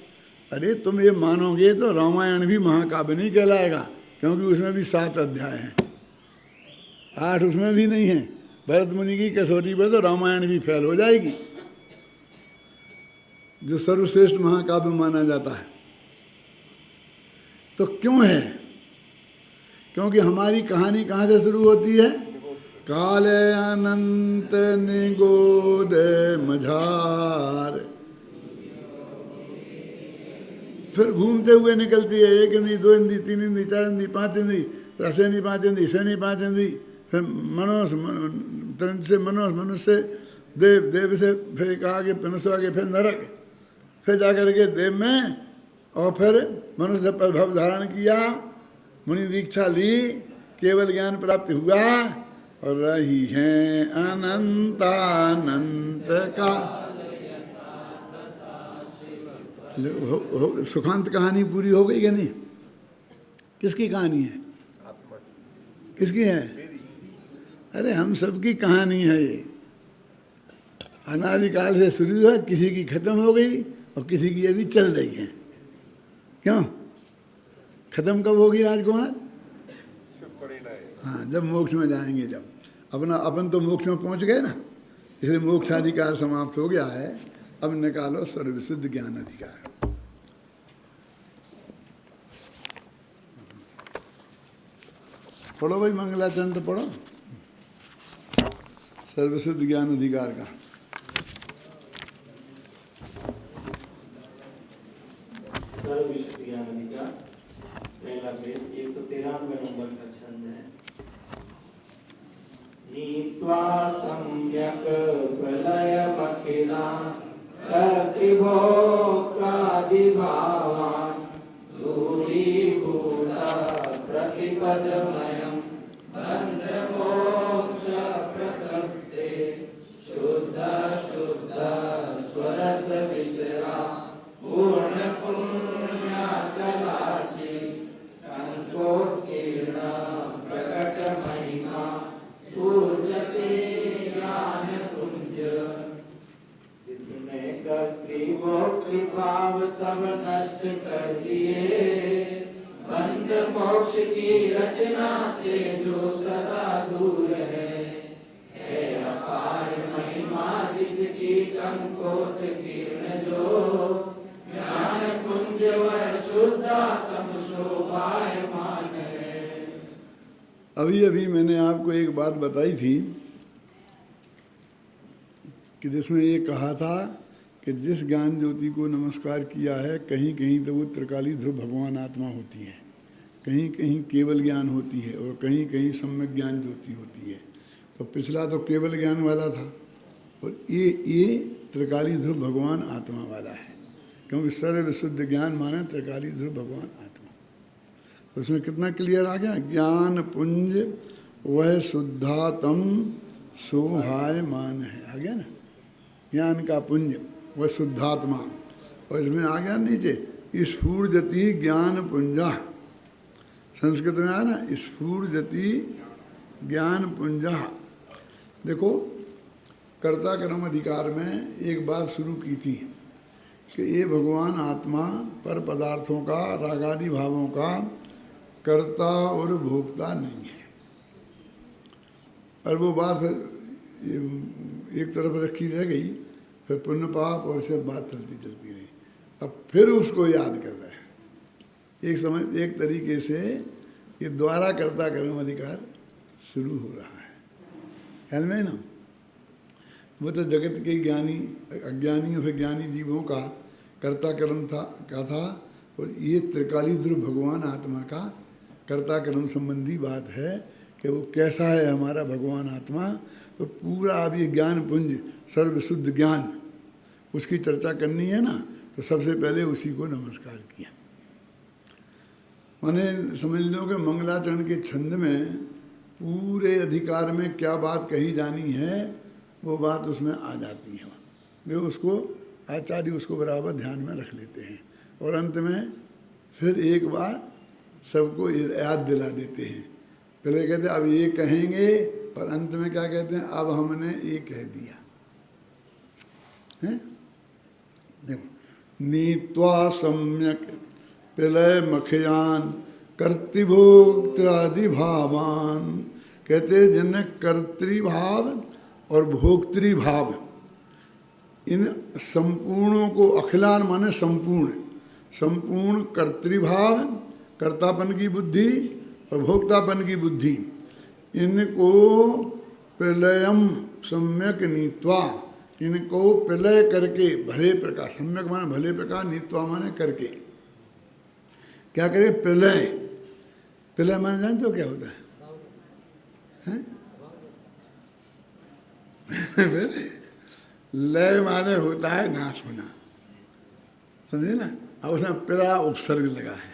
अरे तुम ये मानोगे तो रामायण भी महाकाव्य नहीं कहलाएगा, क्योंकि उसमें भी 7 अध्याय हैं, 8 उसमें भी नहीं है। भरत मुनि की कसौटी पर तो रामायण भी फेल हो जाएगी, जो सर्वश्रेष्ठ महाकाव्य माना जाता है। तो क्यों है? क्योंकि हमारी कहानी कहाँ से शुरू होती है? काले अनंत निगोद मझार, फिर घूमते हुए निकलती है। 1 इंद्री, 2 इंद्री, 3 इंद्री, 4 इंद्री, 5 इंद्री, रसेनी 5 इंद्री, सैनी 5 इंद्री, फिर मनुष्य देव, देव से फिर कहा कि मनुष्य आगे फिर नरक, फिर जाकर के देव में, और फिर मनुष्य पर भव धारण किया, मुनि दीक्षा ली, केवल ज्ञान प्राप्त हुआ और रही है अनंतानंत का। सुखांत कहानी पूरी हो गई क्या नहीं? किसकी कहानी है? किसकी है? अरे हम सबकी कहानी है ये। अनादिकाल से शुरू हुआ, किसी की खत्म हो गई और किसी की अभी चल रही है। क्यों? खत्म कब होगी राजकुमार? हाँ, जब मोक्ष में जाएंगे। जब अपन तो मोक्ष में पहुंच गए ना, इसलिए मोक्षाधिकार समाप्त हो गया है। अब निकालो सर्वसिद्ध ज्ञान अधिकार। पढ़ो भाई, मंगलाचरण तो पढ़ो, सर्वसिद्ध ज्ञान अधिकार का। सर्वसिद्ध ज्ञान अधिकार पहला पेज 193 नंबर का छंद है। नीत्वा सम्यक् प्रलयमखिलान् कर्तृभोक्तादिभावान् दूरीभूता प्रतिपदमयम् बन्धमोक्ष प्रकृते शुद्ध शुद्ध स्वरस विसरा पूर्ण पुण्याचलाचि कंकोत्कीर्ण प्रकट महिमा स्फूर्जते ज्ञान पुंज, जिसमें कर्तृभोक्तृ भाव सब नष्ट कर दिए, बंध मोक्ष की रचना से जो सदा दूर है अपार महिमा जिसकी कंकोत्कीर्ण जो ज्ञान पुंज वह शुद्धात्म शोभायमान है। अभी अभी मैंने आपको एक बात बताई थी कि जिसमें ये कहा था कि जिस ज्ञान ज्योति को नमस्कार किया है, कहीं कहीं तो वो त्रिकाली ध्रुव भगवान आत्मा होती है, कहीं कहीं केवल ज्ञान होती है और कहीं कहीं सम्यक ज्ञान ज्योति होती है। तो पिछला तो केवल ज्ञान वाला था और ये त्रिकाली ध्रुव भगवान आत्मा वाला है, क्योंकि सर्व शुद्ध ज्ञान माने त्रिकाली ध्रुव भगवान आत्मा। तो उसमें कितना क्लियर आ गया? ज्ञान पुंज वह शुद्धातम शोभायमान है, आ गया ना? ज्ञान का पुंज वह शुद्धात्मा, और इसमें आ गया नीचे स्फूर्जति ज्ञान पुंजा। संस्कृत में आया ना, स्फूर्जति ज्ञान पुंजा। देखो, कर्ता कर्म अधिकार में एक बात शुरू की थी कि ये भगवान आत्मा पर पदार्थों का, रागादि भावों का कर्ता और भोक्ता नहीं है। और वो बात फिर एक तरफ रखी रह गई, फिर पुण्य पाप और सब बात चलती चलती रही। अब फिर उसको याद कर रहा है। एक तरीके से ये द्वारा कर्ता कर्म अधिकार शुरू हो रहा है। ख्याल में ना, वो तो जगत के ज्ञानी अज्ञानी और ज्ञानी जीवों का कर्ता कर्म था, और ये त्रिकालीध्रुव भगवान आत्मा का कर्ता कर्म संबंधी बात है कि वो कैसा है हमारा भगवान आत्मा। तो पूरा अब ये ज्ञान पुंज सर्वशुद्ध ज्ञान, उसकी चर्चा करनी है ना, तो सबसे पहले उसी को नमस्कार किया। माने समझ लो कि मंगलाचरण के छंद में पूरे अधिकार में क्या बात कही जानी है, वो बात उसमें आ जाती है। वे उसको आचार्य उसको बराबर ध्यान में रख लेते हैं, और अंत में फिर एक बार सबको याद दिला देते हैं। पहले कहते हैं अब ये कहेंगे, और अंत में क्या कहते हैं, अब हमने ये कह दिया है। देखो, नीत्वा सम्यक प्रलय मखयान कर्तृभोक्त्रादि भावान, कहते जिनने कर्तृभाव और भोक्तृभाव इन संपूर्णों को, अखिलान माने संपूर्ण, संपूर्ण कर्तृभाव कर्तापन की बुद्धि और भोक्तापन की बुद्धि, इनको प्रलयम सम्यक नीत्वा, इनको प्रलय करके भले प्रकार, सम्यक माने भले प्रकार, नीत्वा माने करके, क्या करे प्रलय। प्रलय माने जानते हो क्या होता है? लय माने होता है नाश होना, समझे ना। अब उसमें प्रा उपसर्ग लगा है,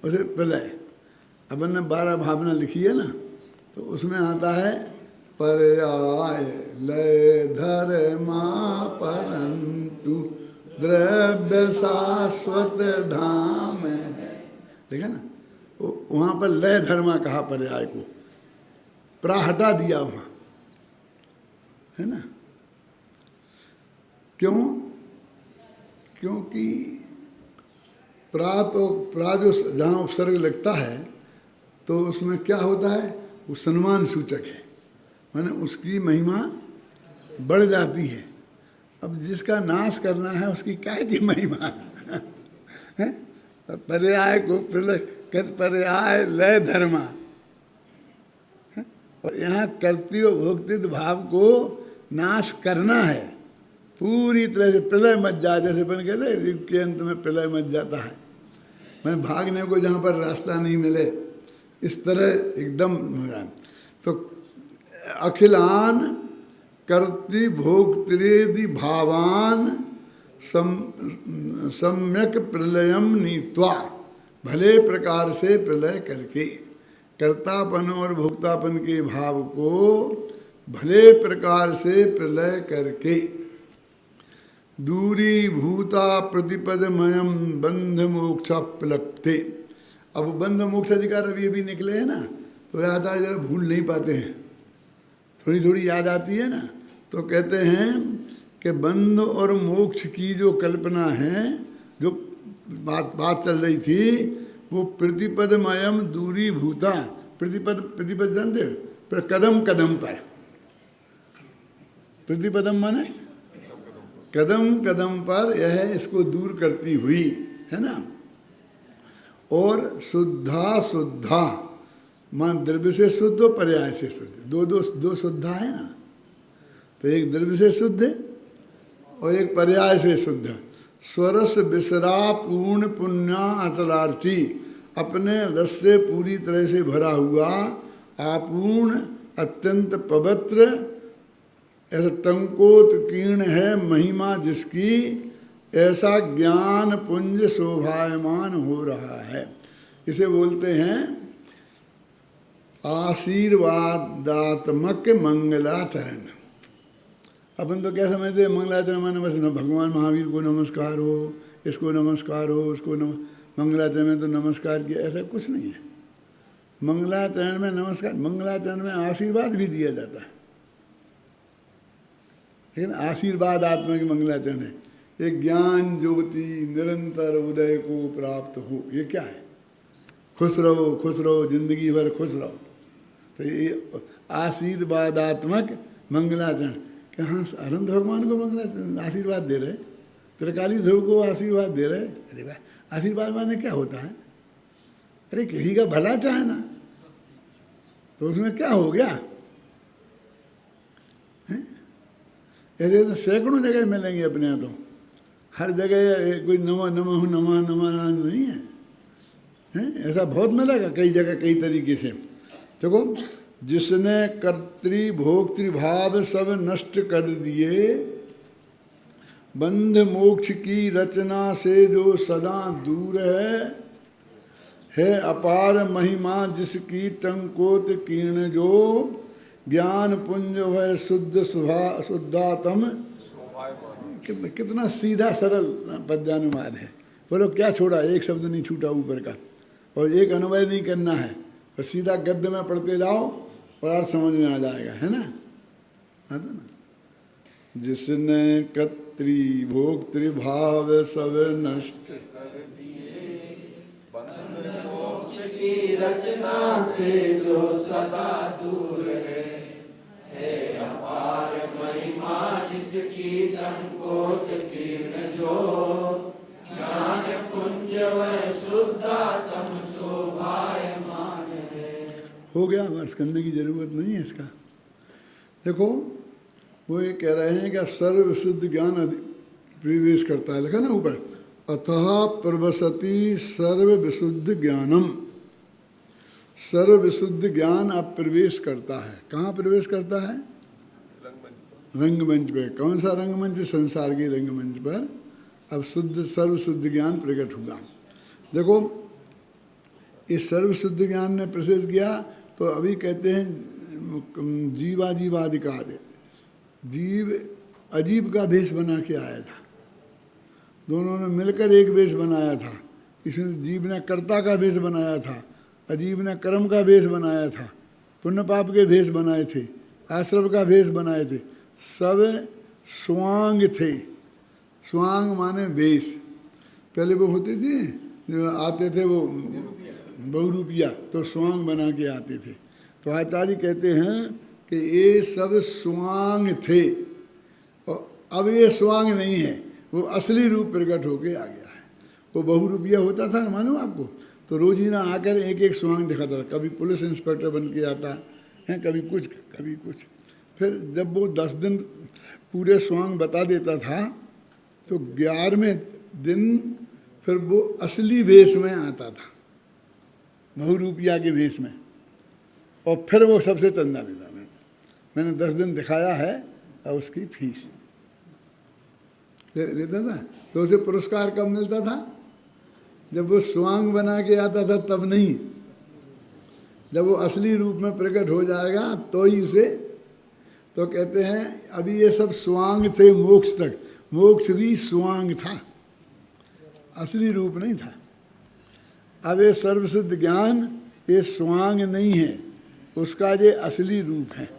उसे प्रलय। अपन ने 12 भावना लिखी है ना, तो उसमें आता है पर्याय लय धर्मा परंतु द्रव्य शाश्वत धाम है। देखा ना, वहाँ पर लय धर्मा कहा पर्याय को, प्रा हटा दिया वहाँ, है ना। क्यों? क्योंकि प्रा जो जहाँ उपसर्ग लगता है तो उसमें क्या होता है, वो सम्मान सूचक है, माने उसकी महिमा बढ़ जाती है। अब जिसका नाश करना है उसकी क्या की महिमा है। पर्याय को पर्याय लय धर्मा, और यहाँ कर्तव्य भोक्तित्व भाव को नाश करना है पूरी तरह से, प्रलय मच जाए। जैसे अपन कहते हैं युग के अंत में प्रलय मच जाता है, मैं भागने को जहाँ पर रास्ता नहीं मिले, इस तरह एकदम हो जाए। तो अखिलान कर्तृ भोक्तृदि भावान सम्यक प्रलयम नीत्वा, भले प्रकार से प्रलय करके, कर्तापन और भोक्तापन के भाव को भले प्रकार से प्रलय करके, दूरी भूता प्रतिपदमयम बंध मोक्ष प्लप्ते। अब बंध मोक्ष अधिकार अभी अभी निकले हैं ना, तो याद आ, जरा भूल नहीं पाते हैं, थोड़ी थोड़ी याद आती है ना। तो कहते हैं कि बंध और मोक्ष की जो कल्पना है, जो बात चल रही थी, वो प्रतिपदमयम दूरी भूता, प्रतिपद जानते हो, पर कदम कदम पर, प्रतिपदम माने कदम कदम पर यह इसको दूर करती हुई, है ना। और शुद्धा शुद्धा मान द्रव्य से शुद्ध और पर्याय से शुद्ध, दो शुद्धा है ना। तो एक द्रव्य से शुद्ध और एक पर्याय से शुद्ध। स्वरस विसरा पूर्ण पुण्या अचलार्थी, अपने रस से पूरी तरह से भरा हुआ, आपूर्ण अत्यंत पवित्र, ऐसा टंकोत्कीर्ण है महिमा जिसकी, ऐसा ज्ञान पुंज शोभायमान हो रहा है। इसे बोलते हैं आशीर्वादात्मक मंगलाचरण। अपन तो क्या समझते हैं, मंगलाचरण माने बस भगवान महावीर को नमस्कार हो, इसको नमस्कार हो, उसको मंगलाचरण में तो नमस्कार किया, ऐसा कुछ नहीं है। मंगलाचरण में नमस्कार, मंगलाचरण में आशीर्वाद भी दिया जाता है, लेकिन आशीर्वाद आत्मा की मंगलाचरण है। ये ज्ञान ज्योति निरंतर उदय को प्राप्त हो, ये क्या है, खुश रहो जिंदगी भर खुश रहो, तो ये आशीर्वादात्मक मंगलाचरण, कहाँ अनंत भगवान को मंगला आशीर्वाद दे रहे, त्रिकाली ध्रुव को आशीर्वाद दे रहे। अरे भाई, आशीर्वाद माने क्या होता है? अरे किसी का भला चाहे ना, तो उसमें क्या हो गया? ऐसे तो सैकड़ों जगह मिलेंगे अपने यहाँ, तो हर जगह कोई नमः नमः नमः नमः नहीं है, ऐसा बहुत मिलेगा कई जगह कई तरीके से। देखो, जिसने कर्तृभोक्तृभाव सब नष्ट कर दिए, बंध मोक्ष की रचना से जो सदा दूर है अपार महिमा जिसकी टंकोत कीर्ण जो, ज्ञान पुंज वह शुद्ध शुद्धात्म। कितना सीधा सरल पद्यानुवाद है। बोलो क्या छोड़ा, एक शब्द नहीं छूटा ऊपर का, और एक अन्वय नहीं करना है, बस सीधा गद्य में पढ़ते जाओ और अर्थ समझ में आ जाएगा, है ना? आता ना, जिसने कर्तृभोक्तृभाव सब नष्ट कर दिए, बंध मोक्ष की रचना से जो सदा दूर है अपार महिमा जिसकी टंकोत कीर्ण जो, ज्ञान पुंज वह शुद्धात्म शोभायमान है। हो गया, अर्थ करने की जरूरत नहीं है इसका। देखो, वो ये कह रहे हैं कि सर्व शुद्ध ज्ञान प्रवेश करता है, लिखा ना ऊपर, अतः प्रवसति सर्व विशुद्ध ज्ञानम। सर्व विशुद्ध ज्ञान अब प्रवेश करता है। कहाँ प्रवेश करता है? रंगमंच पे। कौन सा रंगमंच? संसार के रंगमंच पर अब शुद्ध सर्व शुद्ध ज्ञान प्रकट हुआ। देखो, इस सर्व शुद्ध ज्ञान ने प्रवेश किया, तो अभी कहते हैं जीवाधिकार, जीव अजीब का भेष बना के आया था, दोनों ने मिलकर एक भेष बनाया था। इसमें जीव ने कर्ता का भेष बनाया था, अजीब ने कर्म का भेष बनाया था, पुण्य पाप के भेष बनाए थे, आश्रम का भेष बनाए थे, सब स्वांग थे। स्वांग माने भेष। पहले वो होते थे जो आते थे वो बहुरूपिया, तो स्वांग बना के आते थे। तो आचार्य कहते हैं कि ये सब स्वांग थे, और अब ये स्वांग नहीं है, वो असली रूप प्रकट होके आ गया है। वो बहुरूपिया होता था, मालूम आपको, तो रोज ही ना आकर एक एक स्वांग दिखाता था। कभी पुलिस इंस्पेक्टर बन के आता है, कभी कुछ कभी कुछ। फिर जब वो 10 दिन पूरे स्वांग बता देता था, तो 11वें दिन फिर वो असली वेश में आता था, बहुरूपिया के वेश में, और फिर वो सबसे चंदा लेता। मैंने 10 दिन दिखाया है और उसकी फीस लेता था। तो उसे पुरस्कार कब मिलता था? जब वो स्वांग बना के आता था, तब नहीं। जब वो असली रूप में प्रकट हो जाएगा तो ही उसे, तो कहते हैं अभी ये सब स्वांग थे मोक्ष तक। मोक्ष भी स्वांग था, असली रूप नहीं था। अब ये सर्वसिद्ध ज्ञान ये स्वांग नहीं है, उसका ये असली रूप है।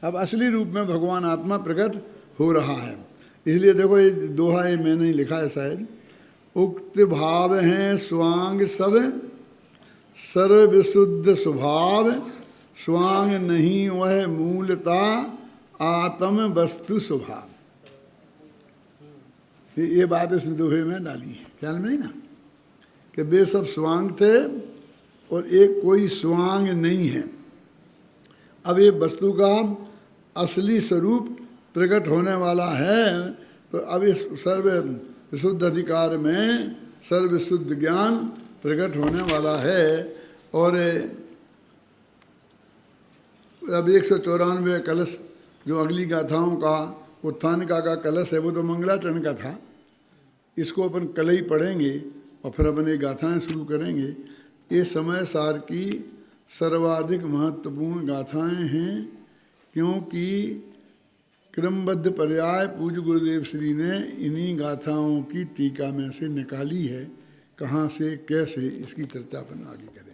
अब असली रूप में भगवान आत्मा प्रकट हो रहा है। इसलिए देखो, ये दोहा ये मैंने ही लिखा है शायद, उक्त भाव हैं स्वांग सब, सर्व विशुद्ध स्वभाव, स्वांग नहीं वह मूलता, आत्म वस्तु स्वभाव। ये बात इस दोहे में डाली है, ख्याल में ही ना, कि वे सब स्वांग थे और एक कोई स्वांग नहीं है। अब ये वस्तु का असली स्वरूप प्रकट होने वाला है, तो अब इस सर्व विशुद्ध अधिकार में सर्व शुद्ध ज्ञान प्रकट होने वाला है। और अब 194 कलश जो अगली गाथाओं का उत्थान का कलश है, वो तो मंगलाचरण का था। इसको अपन कल ही पढ़ेंगे और फिर अपन ये गाथाएँ शुरू करेंगे। ये समय सार की सर्वाधिक महत्वपूर्ण गाथाएँ हैं, क्योंकि क्रमबद्ध पर्याय पूज्य गुरुदेव श्री ने इन्हीं गाथाओं की टीका में से निकाली है। कहाँ से कैसे, इसकी चर्चा अपन आगे करें।